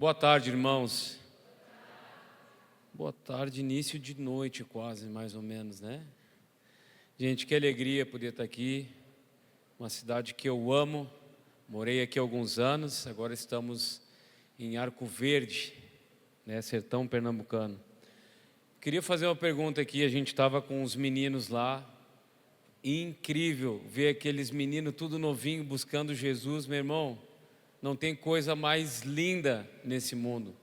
Boa tarde, irmãos. Boa tarde, início de noite quase, mais ou menos, né? Gente, que alegria poder estar aqui. Uma cidade que eu amo. Morei aqui há alguns anos, agora estamos em Arco Verde, né? Sertão pernambucano. Queria fazer uma pergunta aqui, a gente estava com os meninos lá. Incrível ver aqueles meninos tudo novinho buscando Jesus, meu irmão. Não tem coisa mais linda nesse mundo.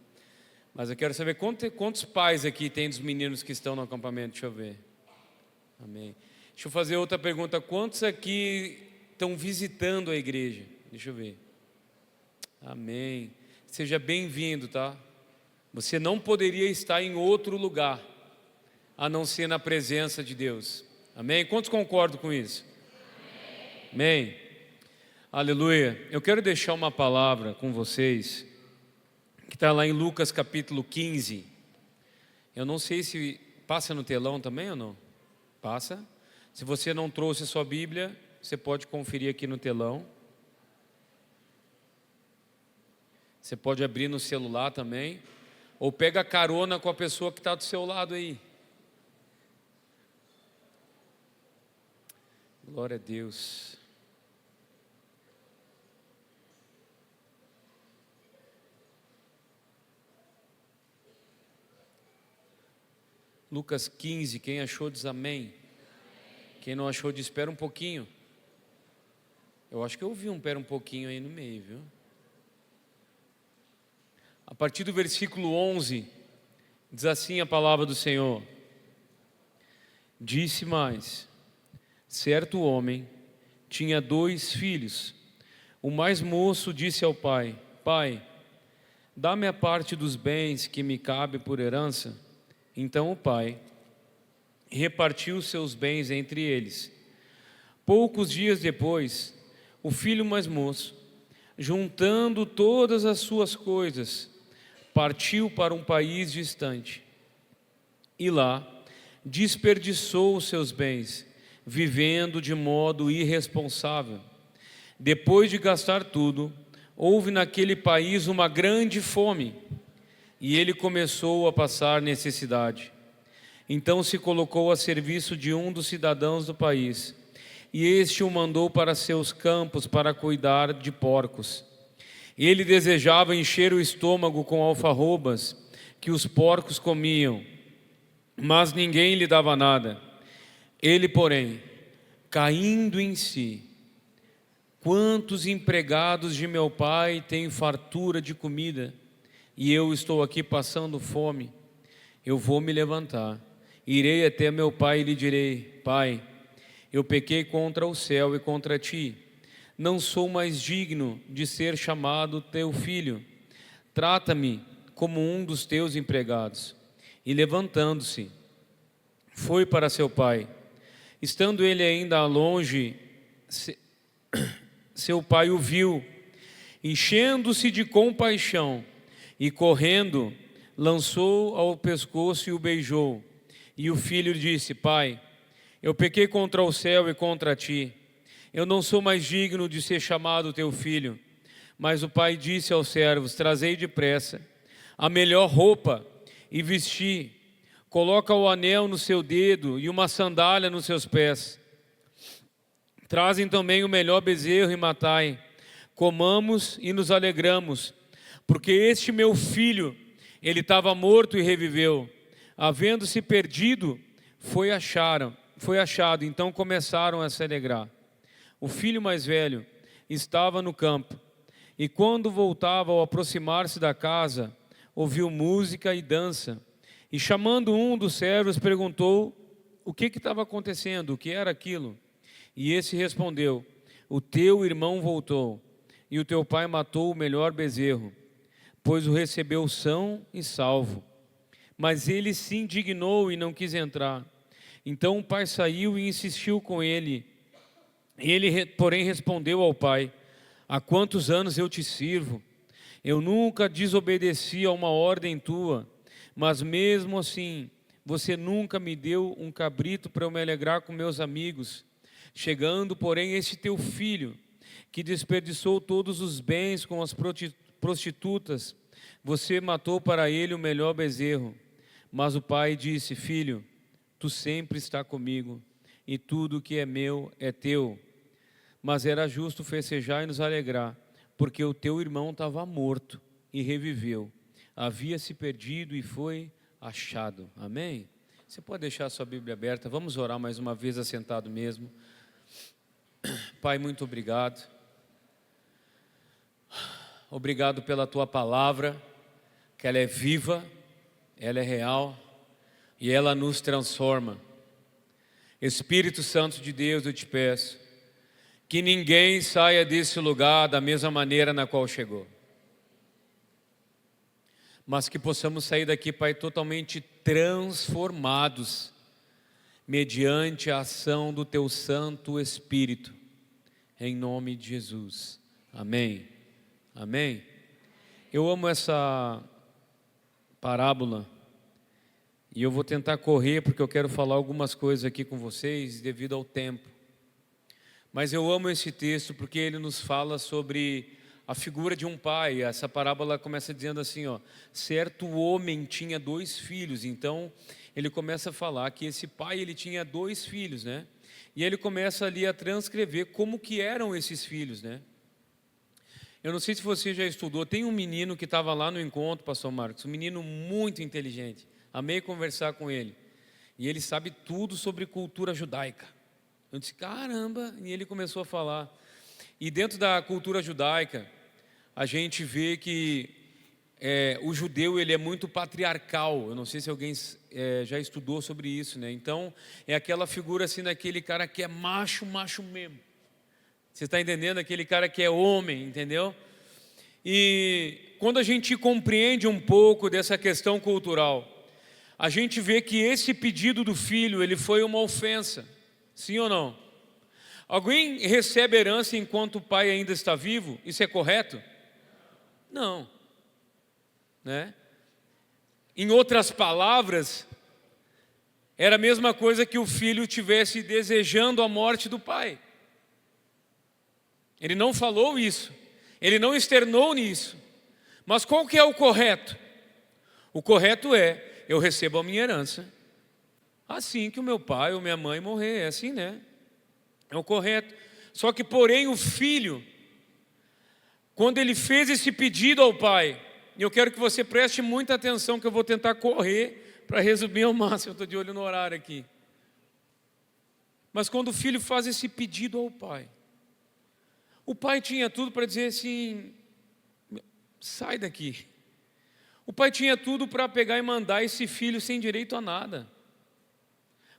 Mas eu quero saber quantos pais aqui tem dos meninos que estão no acampamento. Deixa eu ver. Amém. Deixa eu fazer outra pergunta. Quantos aqui estão visitando a igreja? Deixa eu ver. Amém. Seja bem-vindo, tá? Você não poderia estar em outro lugar a não ser na presença de Deus. Amém? Quantos concordam com isso? Amém. Aleluia. Eu quero deixar uma palavra com vocês que está lá em Lucas capítulo 15. Eu não sei se passa no telão também ou não. Passa. Se você não trouxe a sua Bíblia, você pode conferir aqui no telão. Você pode abrir no celular também. Ou pega carona com a pessoa que está do seu lado aí. Glória a Deus. Lucas 15, quem achou diz amém. Quem não achou diz espera um pouquinho. Eu acho que eu ouvi um pera um pouquinho aí no meio, viu? A partir do versículo 11, diz assim a palavra do Senhor. Disse mais: certo homem tinha 2 filhos. O mais moço disse ao pai: Pai, dá-me a parte dos bens que me cabe por herança. Então o pai repartiu seus bens entre eles. Poucos dias depois, o filho mais moço, juntando todas as suas coisas, partiu para um país distante. E lá desperdiçou os seus bens, vivendo de modo irresponsável. Depois de gastar tudo, houve naquele país uma grande fome, e ele começou a passar necessidade. Então se colocou a serviço de um dos cidadãos do país, e este o mandou para seus campos para cuidar de porcos. Ele desejava encher o estômago com alfarrobas que os porcos comiam, mas ninguém lhe dava nada. Ele, porém, caindo em si: quantos empregados de meu pai têm fartura de comida, e eu estou aqui passando fome? Eu vou me levantar, irei até meu pai e lhe direi: Pai, eu pequei contra o céu e contra ti. Não sou mais digno de ser chamado teu filho. Trata-me como um dos teus empregados. E levantando-se, foi para seu pai. Estando ele ainda longe, seu pai o viu, enchendo-se de compaixão, e correndo, lançou ao pescoço e o beijou. E o filho disse: Pai, eu pequei contra o céu e contra ti. Eu não sou mais digno de ser chamado teu filho. Mas o pai disse aos servos: trazei depressa a melhor roupa e vesti. Coloca o anel no seu dedo e uma sandália nos seus pés. Trazem também o melhor bezerro e matai. Comamos e nos alegramos, porque este meu filho, ele estava morto e reviveu. Havendo-se perdido, foi achado. Então começaram a se alegrar. O filho mais velho estava no campo, e quando voltava, ao aproximar-se da casa, ouviu música e dança. E chamando um dos servos, perguntou o que estava acontecendo, o que era aquilo. E esse respondeu: o teu irmão voltou, e o teu pai matou o melhor bezerro, pois o recebeu são e salvo. Mas ele se indignou e não quis entrar. Então o pai saiu e insistiu com ele. Ele, porém, respondeu ao pai: há quantos anos eu te sirvo? Eu nunca desobedeci a uma ordem tua, mas mesmo assim, você nunca me deu um cabrito para eu me alegrar com meus amigos. Chegando, porém, este teu filho, que desperdiçou todos os bens com as prostitutas, Você matou para ele o melhor bezerro. Mas o pai disse: Filho, tu sempre está comigo, e tudo que é meu é teu. Mas era justo festejar e nos alegrar, porque o teu irmão estava morto e reviveu. Havia se perdido e foi achado. Amém? Você pode deixar a sua Bíblia aberta. Vamos orar mais uma vez, assentado mesmo. Pai, muito obrigado. Obrigado pela tua palavra, que ela é viva, ela é real e ela nos transforma. Espírito Santo de Deus, eu te peço que ninguém saia desse lugar da mesma maneira na qual chegou, mas que possamos sair daqui, Pai, totalmente transformados mediante a ação do teu Santo Espírito, em nome de Jesus. Amém. Amém. Eu amo essa parábola e eu vou tentar correr porque eu quero falar algumas coisas aqui com vocês devido ao tempo. Mas eu amo esse texto porque ele nos fala sobre a figura de um pai. Essa parábola começa dizendo assim, ó: certo homem tinha 2 filhos. Então ele começa a falar que esse pai, ele tinha 2 filhos, né? E ele começa ali a transcrever como que eram esses filhos, né? Eu não sei se você já estudou, tem um menino que estava lá no encontro, pastor Marcos, um menino muito inteligente, amei conversar com ele, e ele sabe tudo sobre cultura judaica. Eu disse, caramba, e ele começou a falar. E dentro da cultura judaica, a gente vê que o judeu, ele é muito patriarcal. Eu não sei se alguém já estudou sobre isso, né? Então, é aquela figura assim, daquele cara que é macho mesmo. Você está entendendo? Aquele cara que é homem, entendeu? E quando a gente compreende um pouco dessa questão cultural, a gente vê que esse pedido do filho, ele foi uma ofensa. Sim ou não? Alguém recebe herança enquanto o pai ainda está vivo? Isso é correto? Não. Né? Em outras palavras, era a mesma coisa que o filho tivesse desejando a morte do pai. Ele não falou isso, ele não externou nisso. Mas qual que é o correto? O correto é, eu recebo a minha herança assim que o meu pai ou minha mãe morrer, é assim, né? É o correto. Só que, porém, o filho, quando ele fez esse pedido ao pai, e eu quero que você preste muita atenção, que eu vou tentar correr para resumir ao máximo, eu estou de olho no horário aqui. Mas quando o filho faz esse pedido ao pai, o pai tinha tudo para dizer assim, sai daqui. O pai tinha tudo para pegar e mandar esse filho sem direito a nada.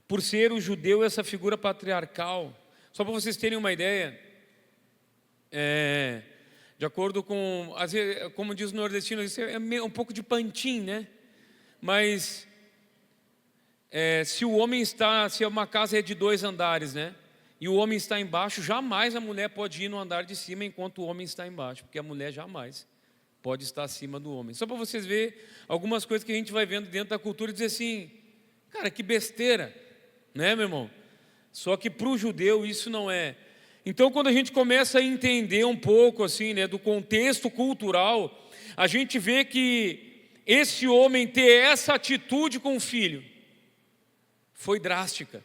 Por ser o judeu essa figura patriarcal. Só para vocês terem uma ideia, de acordo com, como diz o nordestino, isso é um pouco de pantim, né? Mas se uma casa é de 2 andares, né? E o homem está embaixo, jamais a mulher pode ir no andar de cima enquanto o homem está embaixo, porque a mulher jamais pode estar acima do homem. Só para vocês verem algumas coisas que a gente vai vendo dentro da cultura e dizer assim, cara, que besteira, né, meu irmão? Só que para o judeu isso não é. Então, quando a gente começa a entender um pouco assim, né, do contexto cultural, a gente vê que esse homem ter essa atitude com o filho foi drástica.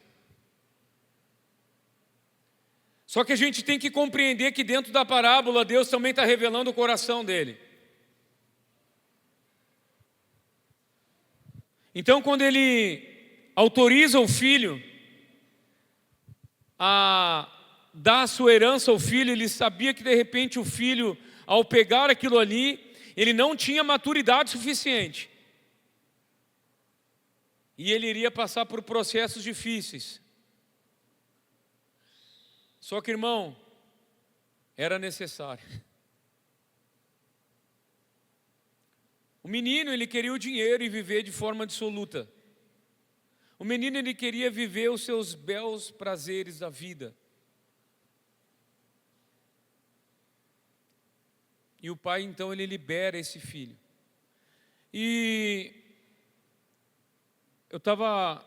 Só que a gente tem que compreender que dentro da parábola Deus também está revelando o coração dele. Então, quando ele autoriza o filho a dar a sua herança ao filho, ele sabia que de repente o filho, ao pegar aquilo ali, ele não tinha maturidade suficiente. E ele iria passar por processos difíceis. Só que, irmão, era necessário. O menino, ele queria o dinheiro e viver de forma dissoluta. O menino, ele queria viver os seus belos prazeres da vida. E o pai, então, ele libera esse filho. E eu estava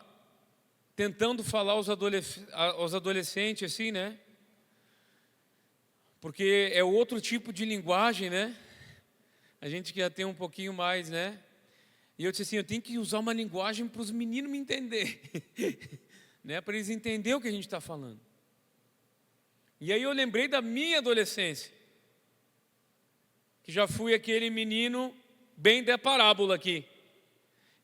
tentando falar aos adolescentes assim, né? Porque é outro tipo de linguagem, né? A gente que já tem um pouquinho mais, né? E eu disse assim, eu tenho que usar uma linguagem para os meninos me entender, né? Para eles entenderem o que a gente está falando. E aí eu lembrei da minha adolescência, que já fui aquele menino bem da parábola aqui,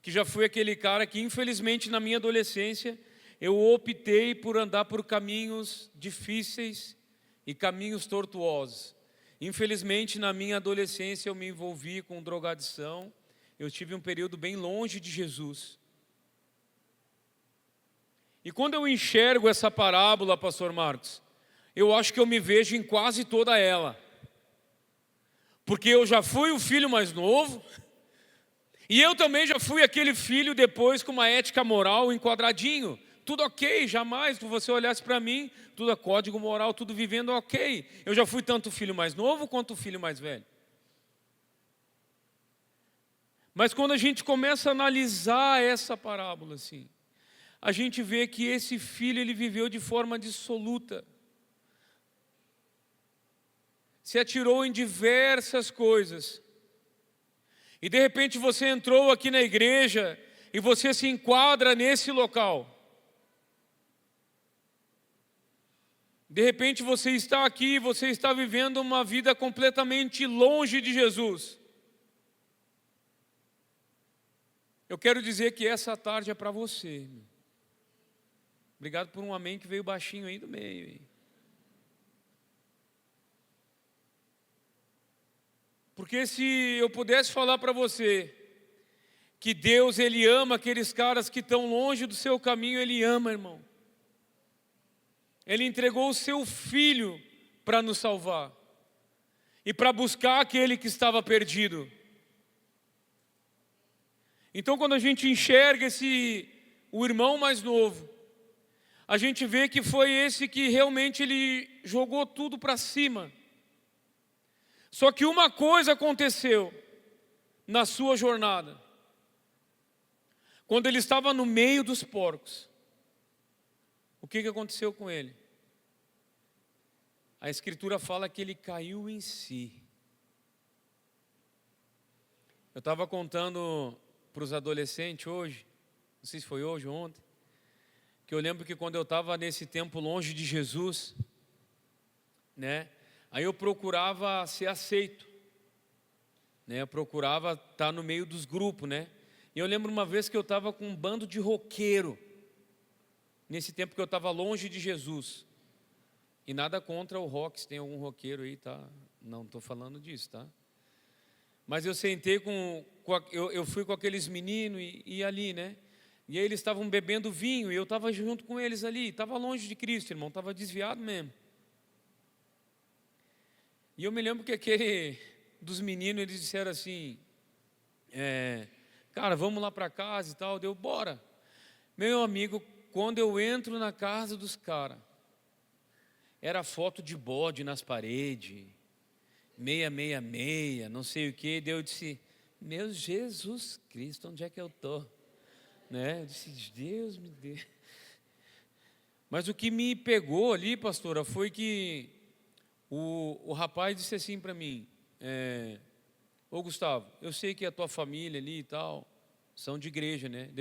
que já fui aquele cara que infelizmente na minha adolescência eu optei por andar por caminhos difíceis e caminhos tortuosos. Infelizmente na minha adolescência eu me envolvi com drogadição, eu tive um período bem longe de Jesus. E quando eu enxergo essa parábola, pastor Marcos, eu acho que eu me vejo em quase toda ela. Porque eu já fui o filho mais novo, e eu também já fui aquele filho depois com uma ética moral enquadradinho. Tudo ok, jamais, se você olhasse para mim, tudo é código moral, tudo vivendo ok. Eu já fui tanto o filho mais novo quanto o filho mais velho. Mas quando a gente começa a analisar essa parábola assim, a gente vê que esse filho ele viveu de forma dissoluta. Se atirou em diversas coisas. E de repente você entrou aqui na igreja e você se enquadra nesse local. De repente você está aqui, você está vivendo uma vida completamente longe de Jesus. Eu quero dizer que essa tarde é para você. Obrigado por um amém que veio baixinho aí do meio. Porque se eu pudesse falar para você que Deus ele ama aqueles caras que estão longe do seu caminho, Ele ama, irmão. Ele entregou o seu Filho para nos salvar e para buscar aquele que estava perdido. Então quando a gente enxerga o irmão mais novo, a gente vê que foi esse que realmente ele jogou tudo para cima. Só que uma coisa aconteceu na sua jornada. Quando ele estava no meio dos porcos, o que aconteceu com ele? A Escritura fala que ele caiu em si. Eu estava contando para os adolescentes hoje, não sei se foi hoje ou ontem, que eu lembro que quando eu estava nesse tempo longe de Jesus, né? Aí eu procurava ser aceito, né? Eu procurava estar no meio dos grupos, né? E eu lembro uma vez que eu estava com um bando de roqueiro, nesse tempo que eu estava longe de Jesus. E nada contra o rock, se tem algum roqueiro aí, tá? Não estou falando disso, tá? Mas eu sentei eu fui com aqueles meninos e ali, né? E aí eles estavam bebendo vinho e eu estava junto com eles ali. Estava longe de Cristo, irmão, estava desviado mesmo. E eu me lembro que aquele dos meninos, eles disseram assim, cara, vamos lá para casa e tal. Deu, bora. Meu amigo, quando eu entro na casa dos caras, era foto de bode nas paredes, 666, não sei o que. Daí eu disse, meu Jesus Cristo, onde é que eu estou? Né? Eu disse, Deus me dê. Mas o que me pegou ali, pastora, foi que o rapaz disse assim para mim, ô Gustavo, eu sei que a tua família ali e tal, são de igreja, né?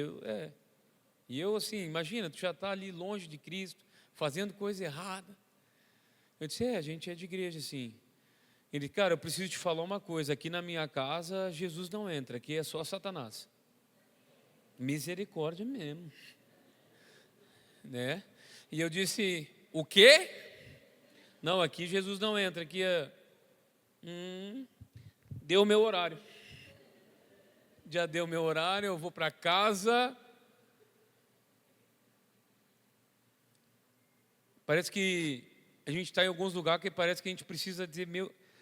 E eu assim, imagina, tu já está ali longe de Cristo, fazendo coisa errada. Eu disse, a gente é de igreja, sim. Ele, cara, eu preciso te falar uma coisa, aqui na minha casa Jesus não entra, aqui é só Satanás. Misericórdia mesmo. Né? E eu disse, o quê? Não, aqui Jesus não entra, aqui deu o meu horário. Já deu o meu horário, eu vou para casa. Parece que a gente está em alguns lugares que parece que a gente precisa dizer,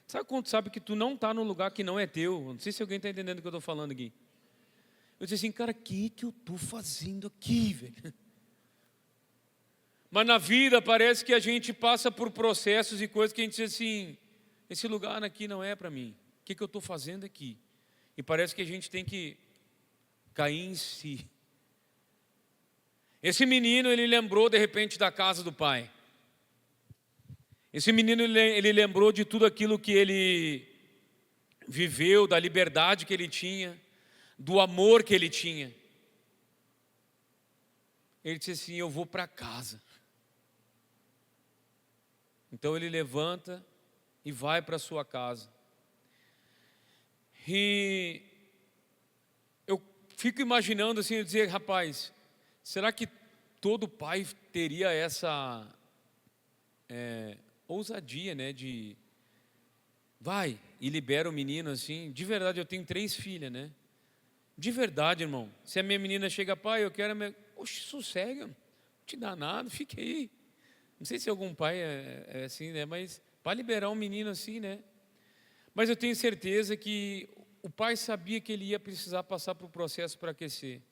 sabe quando tu sabe que tu não está no lugar que não é teu? Não sei se alguém está entendendo o que eu estou falando aqui. Eu disse assim, cara, o que eu estou fazendo aqui, velho? Mas na vida parece que a gente passa por processos e coisas que a gente diz assim, esse lugar aqui não é para mim. O que eu estou fazendo aqui? E parece que a gente tem que cair em si. Esse menino, ele lembrou de repente da casa do pai. Esse menino, ele lembrou de tudo aquilo que ele viveu, da liberdade que ele tinha, do amor que ele tinha. Ele disse assim: eu vou para casa. Então ele levanta e vai para sua casa. E eu fico imaginando assim, eu dizer, rapaz, será que todo pai teria essa ousadia, né, de vai e libera o menino assim? De verdade, eu tenho 3 filhas, né? De verdade, irmão. Se a minha menina chega, pai, eu quero a minha... Oxe, sossega, não te dá nada, fique aí. Não sei se algum pai é assim, né? Mas para liberar um menino assim, né? Mas eu tenho certeza que o pai sabia que ele ia precisar passar por um processo para aquecer.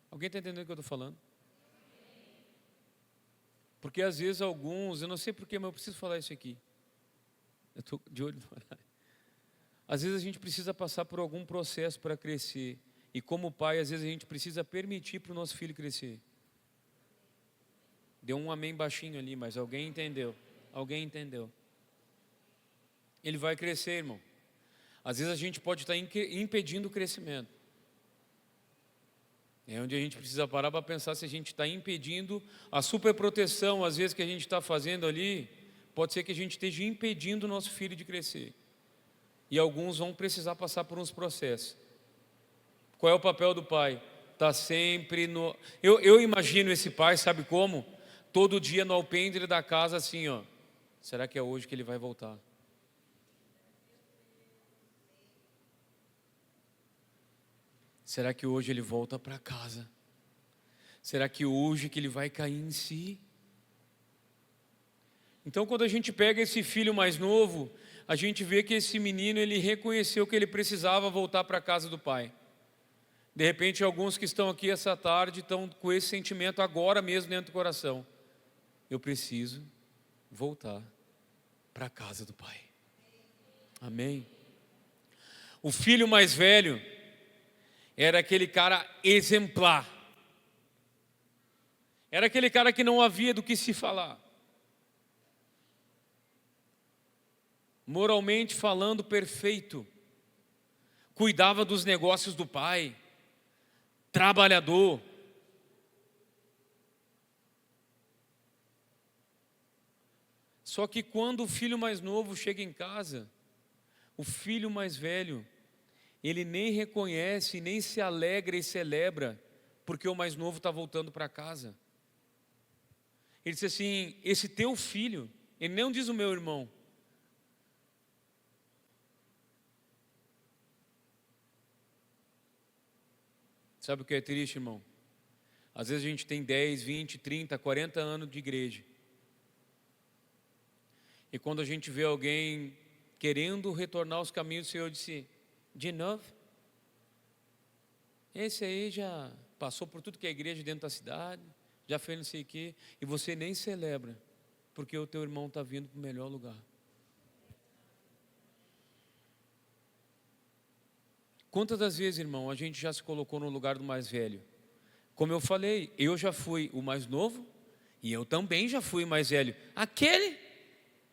Alguém está entendendo o que eu estou falando? Porque às vezes alguns, eu não sei porquê, mas eu preciso falar isso aqui. Eu estou de olho. Às vezes a gente precisa passar por algum processo para crescer. E como pai, às vezes a gente precisa permitir para o nosso filho crescer. Deu um amém baixinho ali, mas alguém entendeu. Alguém entendeu. Ele vai crescer, irmão. Às vezes a gente pode estar impedindo o crescimento. É onde a gente precisa parar para pensar se a gente está impedindo a superproteção, às vezes, que a gente está fazendo ali. Pode ser que a gente esteja impedindo o nosso filho de crescer. E alguns vão precisar passar por uns processos. Qual é o papel do pai? Está sempre no... Eu imagino esse pai, sabe como? Todo dia no alpendre da casa assim, ó. Será que é hoje que ele vai voltar? Será que hoje ele volta para casa? Será que hoje que ele vai cair em si? Então, quando a gente pega esse filho mais novo, a gente vê que esse menino, ele reconheceu que ele precisava voltar para a casa do pai. De repente, alguns que estão aqui essa tarde estão com esse sentimento agora mesmo dentro do coração. Eu preciso voltar para a casa do pai. Amém? O filho mais velho era aquele cara exemplar. Era aquele cara que não havia do que se falar. Moralmente falando, perfeito. Cuidava dos negócios do pai. Trabalhador. Só que quando o filho mais novo chega em casa, o filho mais velho, ele nem reconhece, nem se alegra e celebra, porque o mais novo está voltando para casa. Ele disse assim: esse teu filho, ele não diz o meu irmão. Sabe o que é triste, irmão? Às vezes a gente tem 10, 20, 30, 40 anos de igreja. E quando a gente vê alguém querendo retornar aos caminhos do Senhor, disse: de novo? Esse aí já passou por tudo que é igreja dentro da cidade, já fez não sei o quê, e você nem celebra, porque o teu irmão está vindo para o melhor lugar. Quantas das vezes, irmão, a gente já se colocou no lugar do mais velho? Como eu falei, eu já fui o mais novo, e eu também já fui o mais velho. Aquele,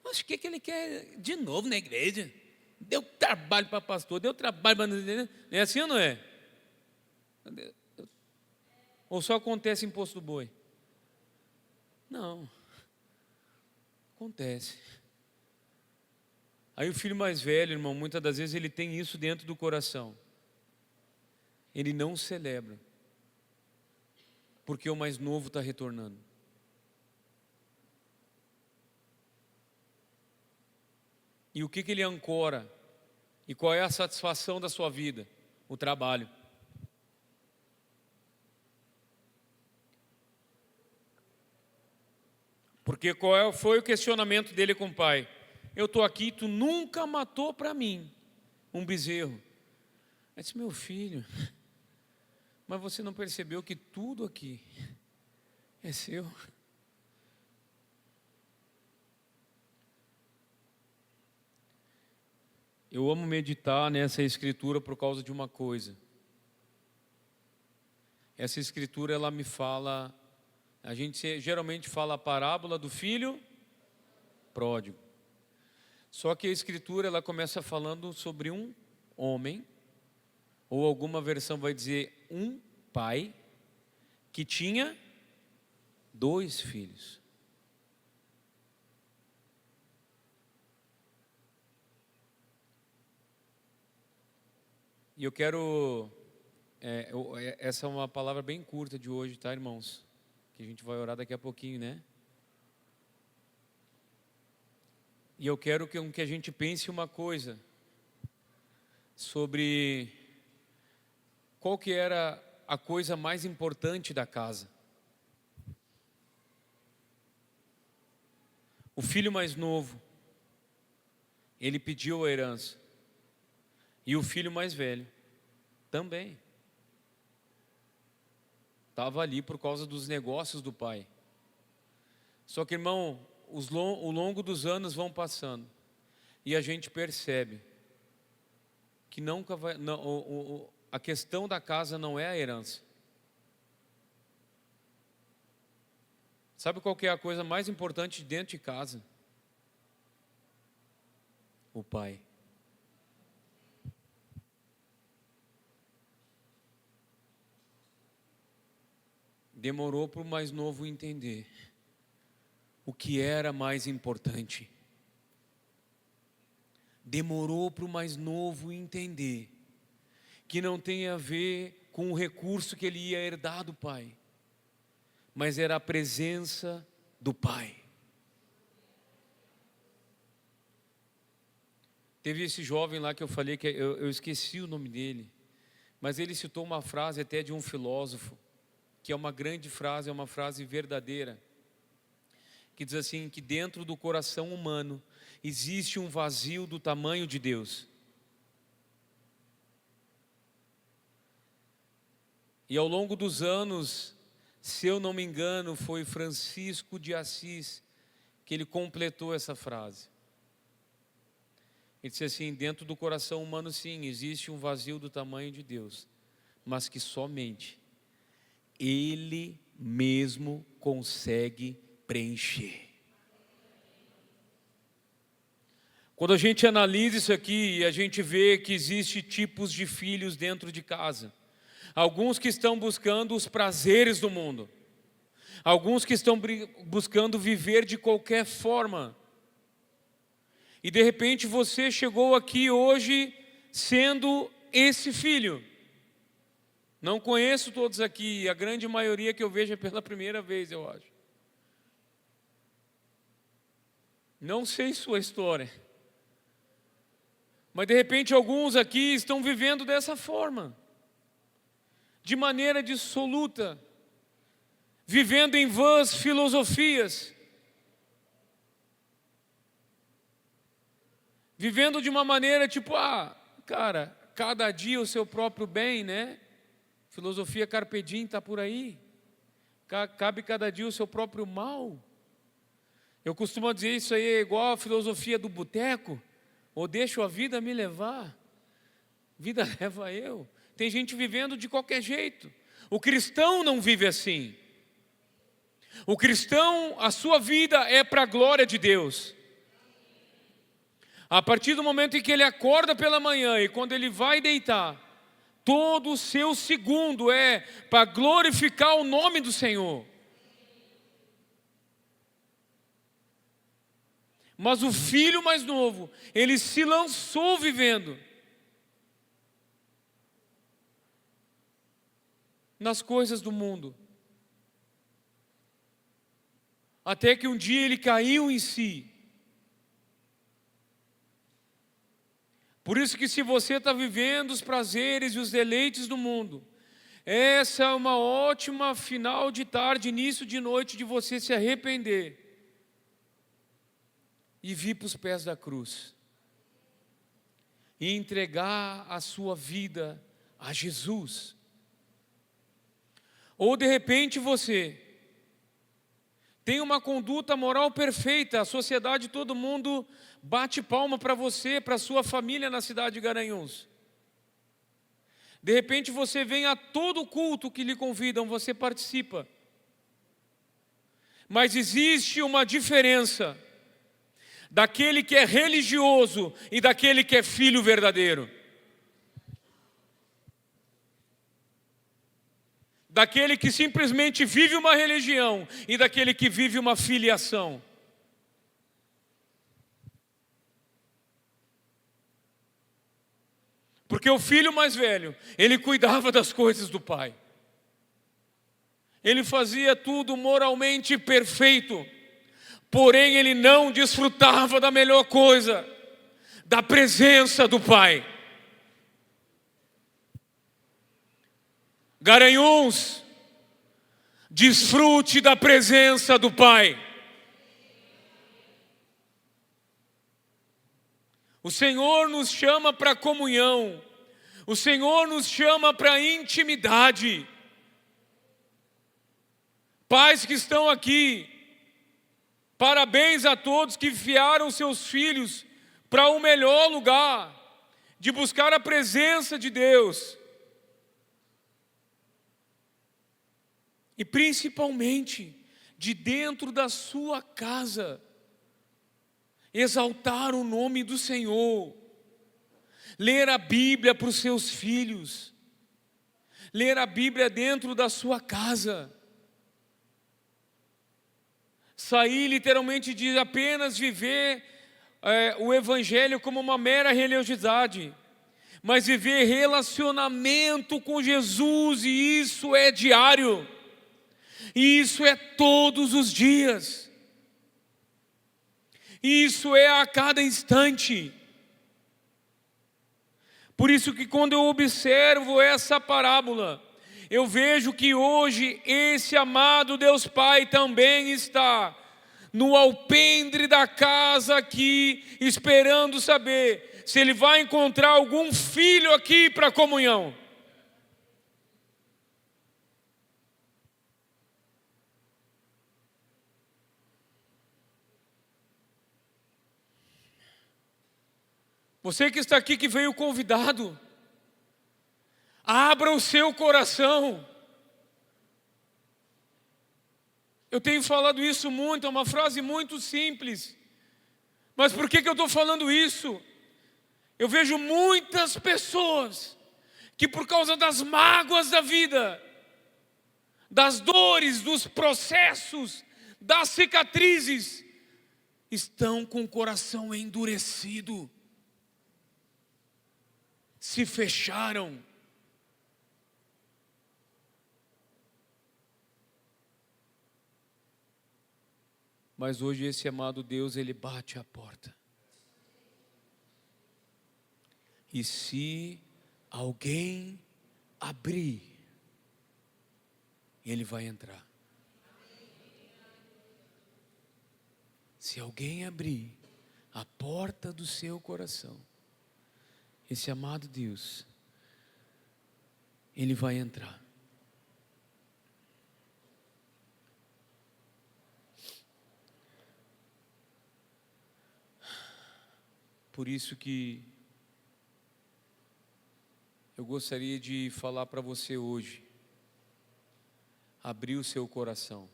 mas o que ele quer de novo na igreja? Deu trabalho para pastor, deu trabalho para... É assim ou não é? Ou só acontece em Poço do Boi? Não. Acontece. Aí o filho mais velho, irmão, muitas das vezes ele tem isso dentro do coração. Ele não celebra, porque o mais novo está retornando. E o que ele ancora? E qual é a satisfação da sua vida? O trabalho. Porque foi o questionamento dele com o pai? Eu estou aqui, tu nunca matou para mim um bezerro. Ele disse: meu filho, mas você não percebeu que tudo aqui é seu? Eu amo meditar nessa escritura por causa de uma coisa. Essa escritura, ela me fala, a gente geralmente fala a parábola do filho pródigo. Só que a escritura, ela começa falando sobre um homem, ou alguma versão vai dizer um pai, que tinha 2 filhos. E eu quero, essa é uma palavra bem curta de hoje, tá, irmãos? Que a gente vai orar daqui a pouquinho, né? E eu quero que a gente pense uma coisa sobre qual que era a coisa mais importante da casa. O filho mais novo, ele pediu a herança. E o filho mais velho também. Estava ali por causa dos negócios do pai. Só que, irmão, o longo dos anos vão passando. E a gente percebe que nunca vai, não, a questão da casa não é a herança. Sabe qual que é a coisa mais importante dentro de casa? O pai. Demorou para o mais novo entender o que era mais importante. Demorou para o mais novo entender que não tem a ver com o recurso que ele ia herdar do pai, mas era a presença do pai. Teve esse jovem lá que eu falei, que eu esqueci o nome dele, mas ele citou uma frase até de um filósofo, que é uma grande frase, é uma frase verdadeira, que diz assim, que dentro do coração humano existe um vazio do tamanho de Deus. E ao longo dos anos, se eu não me engano, foi Francisco de Assis que ele completou essa frase. Ele disse assim, dentro do coração humano sim, existe um vazio do tamanho de Deus, mas que somente Ele mesmo consegue preencher. Quando a gente analisa isso aqui, a gente vê que existe tipos de filhos dentro de casa. Alguns que estão buscando os prazeres do mundo. Alguns que estão buscando viver de qualquer forma. E de repente você chegou aqui hoje sendo esse filho. Não conheço todos aqui, a grande maioria que eu vejo é pela primeira vez, eu acho. Não sei sua história. Mas de repente alguns aqui estão vivendo dessa forma. De maneira dissoluta. Vivendo em vãs filosofias. Vivendo de uma maneira tipo, cara, cada dia o seu próprio bem, né? Filosofia Carpe Diem está por aí. Cabe cada dia o seu próprio mal. Eu costumo dizer isso aí é igual a filosofia do boteco. Ou deixo a vida me levar. Vida leva eu. Tem gente vivendo de qualquer jeito. O cristão não vive assim. O cristão, a sua vida é para a glória de Deus. A partir do momento em que ele acorda pela manhã e quando ele vai deitar, todo o seu segundo é para glorificar o nome do Senhor. Mas o filho mais novo, ele se lançou vivendo nas coisas do mundo. Até que um dia ele caiu em si. Por isso que se você está vivendo os prazeres e os deleites do mundo, essa é uma ótima final de tarde, início de noite de você se arrepender e vir para os pés da cruz e entregar a sua vida a Jesus. Ou de repente você tem uma conduta moral perfeita, a sociedade, todo mundo bate palma para você, para a sua família na cidade de Garanhuns. De repente você vem a todo culto que lhe convidam, você participa. Mas existe uma diferença daquele que é religioso e daquele que é filho verdadeiro. daquele que simplesmente vive uma religião e daquele que vive uma filiação. Porque o filho mais velho, ele cuidava das coisas do pai. Ele fazia tudo moralmente perfeito, porém ele não desfrutava da melhor coisa, da presença do pai. Garanhuns, desfrute da presença do pai. O Senhor nos chama para comunhão. O Senhor nos chama para intimidade. Pais que estão aqui, parabéns a todos que enviaram seus filhos para o melhor lugar de buscar a presença de Deus. E principalmente de dentro da sua casa, exaltar o nome do Senhor, ler a Bíblia para os seus filhos, ler a Bíblia dentro da sua casa, sair literalmente de apenas viver o Evangelho como uma mera religiosidade, mas viver relacionamento com Jesus, e isso é diário, e isso é todos os dias. Isso é a cada instante. Por isso que quando eu observo essa parábola, eu vejo que hoje esse amado Deus Pai também está no alpendre da casa aqui, esperando saber se Ele vai encontrar algum filho aqui para a comunhão. Você que está aqui, que veio convidado, abra o seu coração. Eu tenho falado isso muito, é uma frase muito simples. Mas por que eu estou falando isso? Eu vejo muitas pessoas que por causa das mágoas da vida, das dores, dos processos, das cicatrizes, estão com o coração endurecido. Se fecharam. Mas hoje esse amado Deus, Ele bate a porta. E se alguém abrir, Ele vai entrar. Se alguém abrir a porta do seu coração, esse amado Deus, Ele vai entrar. Por isso que eu gostaria de falar para você hoje, abrir o seu coração.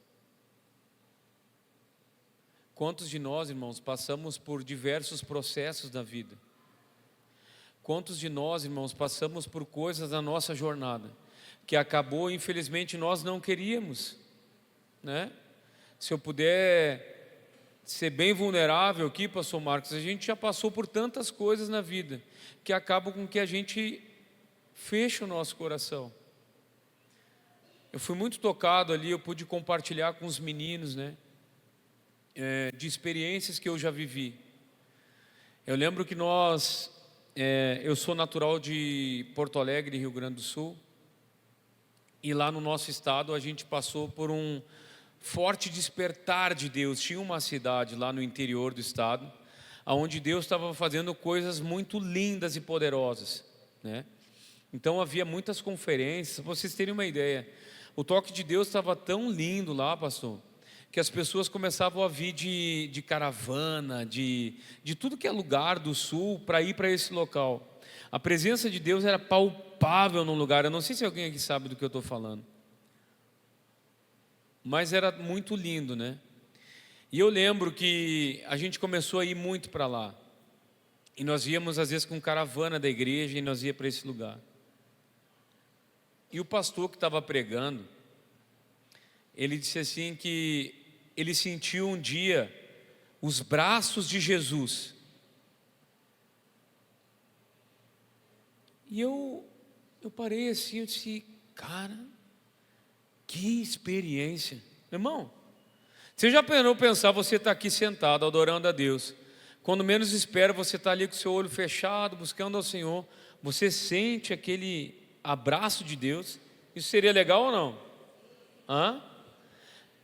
Quantos de nós, irmãos, passamos por diversos processos da vida? Quantos de nós, irmãos, passamos por coisas na nossa jornada que acabou, infelizmente, nós não queríamos, né? Se eu puder ser bem vulnerável aqui, pastor Marcos, a gente já passou por tantas coisas na vida que acabam com que a gente fecha o nosso coração. Eu fui muito tocado ali, eu pude compartilhar com os meninos, né? De experiências que eu já vivi. Eu lembro que eu sou natural de Porto Alegre, Rio Grande do Sul, e lá no nosso estado a gente passou por um forte despertar de Deus. Tinha uma cidade lá no interior do estado, onde Deus estava fazendo coisas muito lindas e poderosas, né? Então havia muitas conferências, para vocês terem uma ideia, o toque de Deus estava tão lindo lá, pastor, que as pessoas começavam a vir de caravana, de tudo que é lugar do sul, para ir para esse local. A presença de Deus era palpável no lugar. Eu não sei se alguém aqui sabe do que eu estou falando, mas era muito lindo, né? E eu lembro que a gente começou a ir muito para lá, e nós íamos às vezes com caravana da igreja, e nós ia para esse lugar. E o pastor que estava pregando, ele disse assim que ele sentiu um dia os braços de Jesus. E eu parei assim, eu disse, cara, que experiência. Irmão, você já parou pensar, você está aqui sentado, adorando a Deus. Quando menos espera, você está ali com o seu olho fechado, buscando ao Senhor. Você sente aquele abraço de Deus. Isso seria legal ou não? Hã?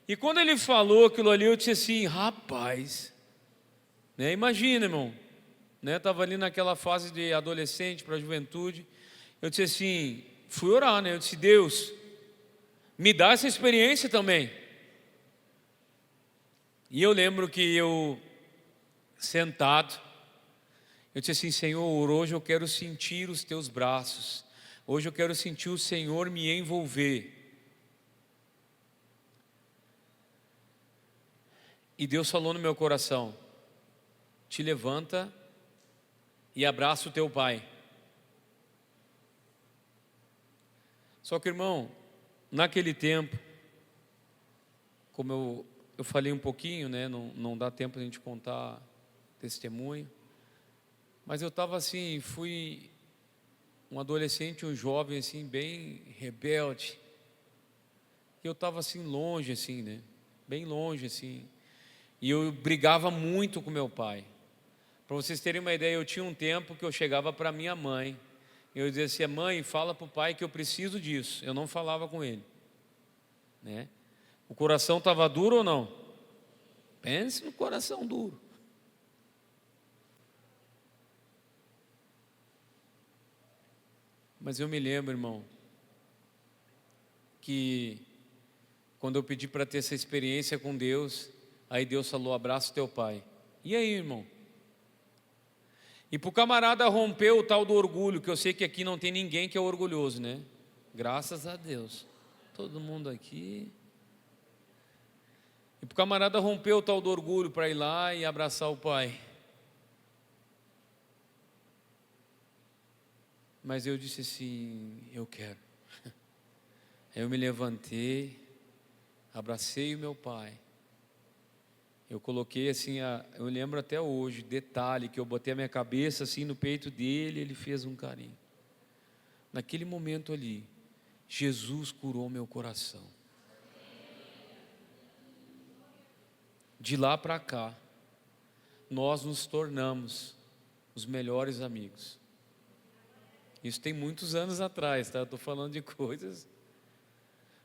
E quando ele falou aquilo ali, eu disse assim, rapaz, né? Imagina, irmão, né? Estava ali naquela fase de adolescente para a juventude. Eu disse assim, fui orar, né? Eu disse, Deus, me dá essa experiência também. E eu lembro que eu, sentado, eu disse assim, Senhor, hoje eu quero sentir os teus braços. Hoje eu quero sentir o Senhor me envolver. E Deus falou no meu coração, te levanta e abraça o teu pai. Só que, irmão, naquele tempo, como eu falei um pouquinho, né, não dá tempo de a gente contar testemunho, mas eu estava assim, fui um adolescente, um jovem assim, bem rebelde, e eu estava assim longe assim, né, bem longe assim, e eu brigava muito com meu pai. Para vocês terem uma ideia, eu tinha um tempo que eu chegava para minha mãe, eu dizia assim, mãe, fala para o pai que eu preciso disso. Eu não falava com ele, né? O coração estava duro ou não? Pense no coração duro. Mas eu me lembro, irmão, que quando eu pedi para ter essa experiência com Deus, aí Deus falou, abraça o teu pai. E aí, irmão? E para o camarada romper o tal do orgulho, que eu sei que aqui não tem ninguém que é orgulhoso, né? Graças a Deus. Todo mundo aqui. E para o camarada romper o tal do orgulho para ir lá e abraçar o pai. Mas eu disse assim, eu quero. Aí eu me levantei, abracei o meu pai. Eu coloquei assim, eu lembro até hoje, detalhe, que eu botei a minha cabeça assim no peito dele, ele fez um carinho. Naquele momento ali, Jesus curou meu coração. De lá para cá, nós nos tornamos os melhores amigos. Isso tem muitos anos atrás, tá? Eu estou falando de coisas.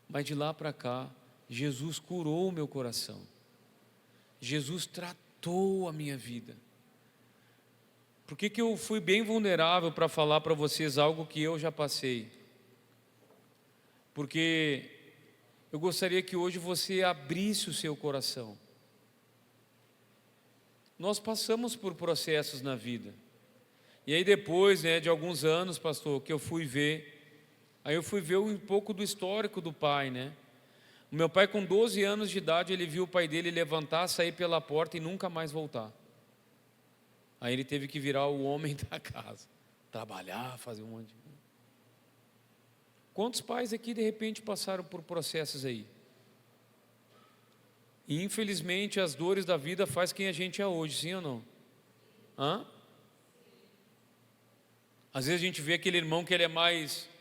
Mas de lá para cá, Jesus curou o meu coração. Jesus tratou a minha vida. Por que eu fui bem vulnerável para falar para vocês algo que eu já passei? Porque eu gostaria que hoje você abrisse o seu coração. Nós passamos por processos na vida. E aí depois, né, de alguns anos, pastor, que eu fui ver, aí eu fui ver um pouco do histórico do pai, né? O meu pai, com 12 anos de idade, ele viu o pai dele levantar, sair pela porta e nunca mais voltar. Aí ele teve que virar o homem da casa, trabalhar, fazer um monte de coisa. Quantos pais aqui de repente passaram por processos aí? E infelizmente as dores da vida faz quem a gente é hoje, sim ou não? Hã? Às vezes a gente vê aquele irmão que ele é mais...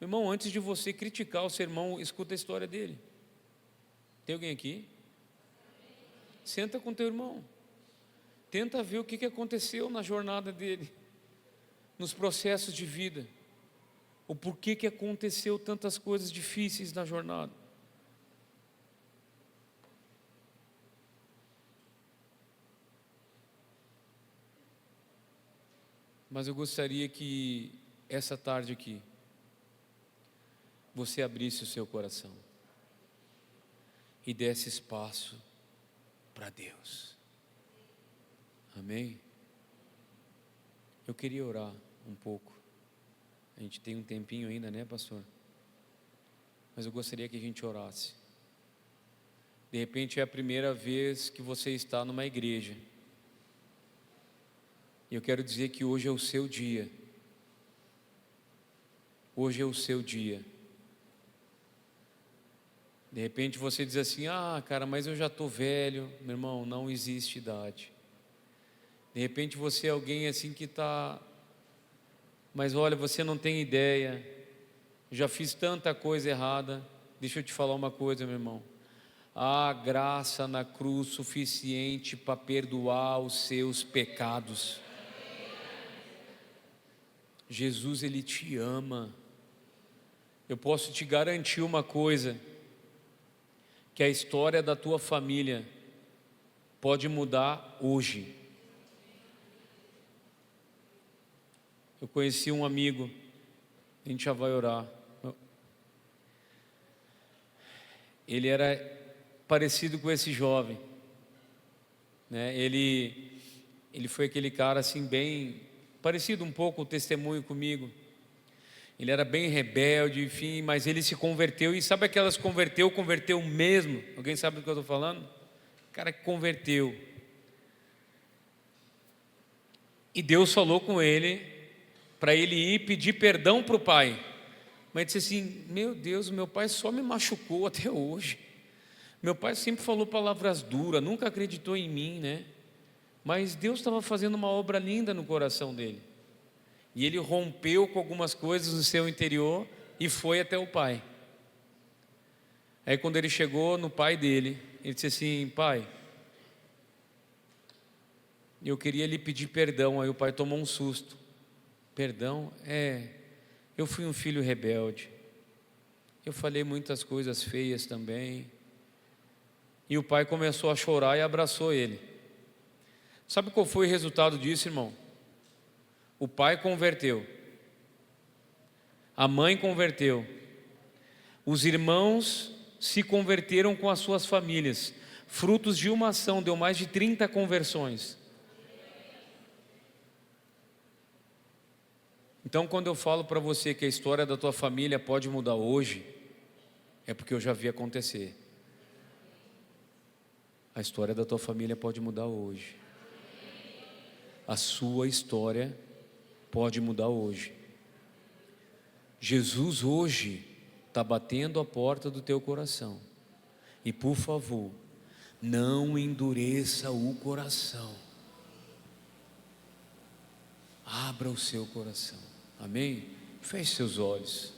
Irmão, antes de você criticar o seu irmão, escuta a história dele. Tem alguém aqui? Senta com teu irmão. Tenta ver o que aconteceu na jornada dele, nos processos de vida. O porquê que aconteceu tantas coisas difíceis na jornada. Mas eu gostaria que essa tarde aqui, você abrisse o seu coração e desse espaço para Deus. Amém? Eu queria orar um pouco. A gente tem um tempinho ainda, né, pastor? Mas eu gostaria que a gente orasse. De repente é a primeira vez que você está numa igreja. E eu quero dizer que hoje é o seu dia. Hoje é o seu dia. De repente você diz assim: ah, cara, mas eu já estou velho. Meu irmão, não existe idade. De repente você é alguém assim que está... Mas olha, você não tem ideia. Já fiz tanta coisa errada. Deixa eu te falar uma coisa, meu irmão. Há graça na cruz suficiente para perdoar os seus pecados. Jesus, Ele te ama. Eu posso te garantir uma coisa, que a história da tua família pode mudar hoje. Eu conheci um amigo, a gente já vai orar. Ele era parecido com esse jovem, né? Ele foi aquele cara assim bem parecido um pouco o testemunho comigo. Ele era bem rebelde, enfim, mas ele se converteu. E sabe aquelas converteu mesmo? Alguém sabe do que eu estou falando? O cara que converteu. E Deus falou com ele para ele ir pedir perdão para o pai. Mas ele disse assim: meu Deus, meu pai só me machucou até hoje. Meu pai sempre falou palavras duras, nunca acreditou em mim, né? Mas Deus estava fazendo uma obra linda no coração dele. E ele rompeu com algumas coisas no seu interior e foi até o pai. Aí quando ele chegou no pai dele, ele disse assim: pai, eu queria lhe pedir perdão. Aí o pai tomou um susto. Perdão? Eu fui um filho rebelde. Eu falei muitas coisas feias também. E o pai começou a chorar e abraçou ele. Sabe qual foi o resultado disso, irmão? O pai converteu, a mãe converteu, os irmãos se converteram com as suas famílias. Frutos de uma ação, deu mais de 30 conversões. Então, quando eu falo para você que a história da tua família pode mudar hoje, é porque eu já vi acontecer. A história da tua família pode mudar hoje. A sua história pode mudar hoje. Jesus hoje está batendo a porta do teu coração. E por favor, não endureça o coração. Abra o seu coração. Amém? Feche seus olhos.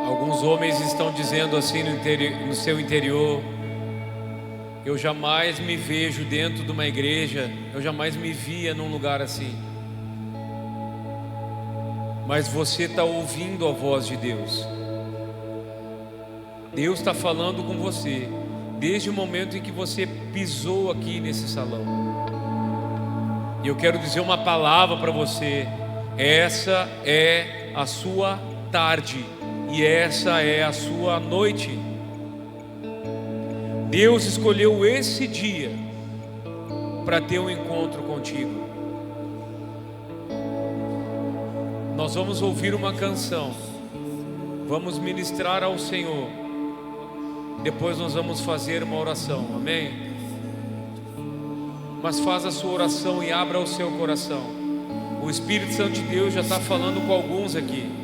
Alguns homens estão dizendo assim no seu interior: eu jamais me vejo dentro de uma igreja, eu jamais me via num lugar assim. Mas você está ouvindo a voz de Deus. Deus está falando com você desde o momento em que você pisou aqui nesse salão. E eu quero dizer uma palavra para você: essa é a sua tarde e essa é a sua noite. Deus escolheu esse dia para ter um encontro contigo. Nós vamos ouvir uma canção, vamos ministrar ao Senhor, depois nós vamos fazer uma oração, amém? Mas faz a sua oração e abra o seu coração. O Espírito Santo de Deus já está falando com alguns aqui.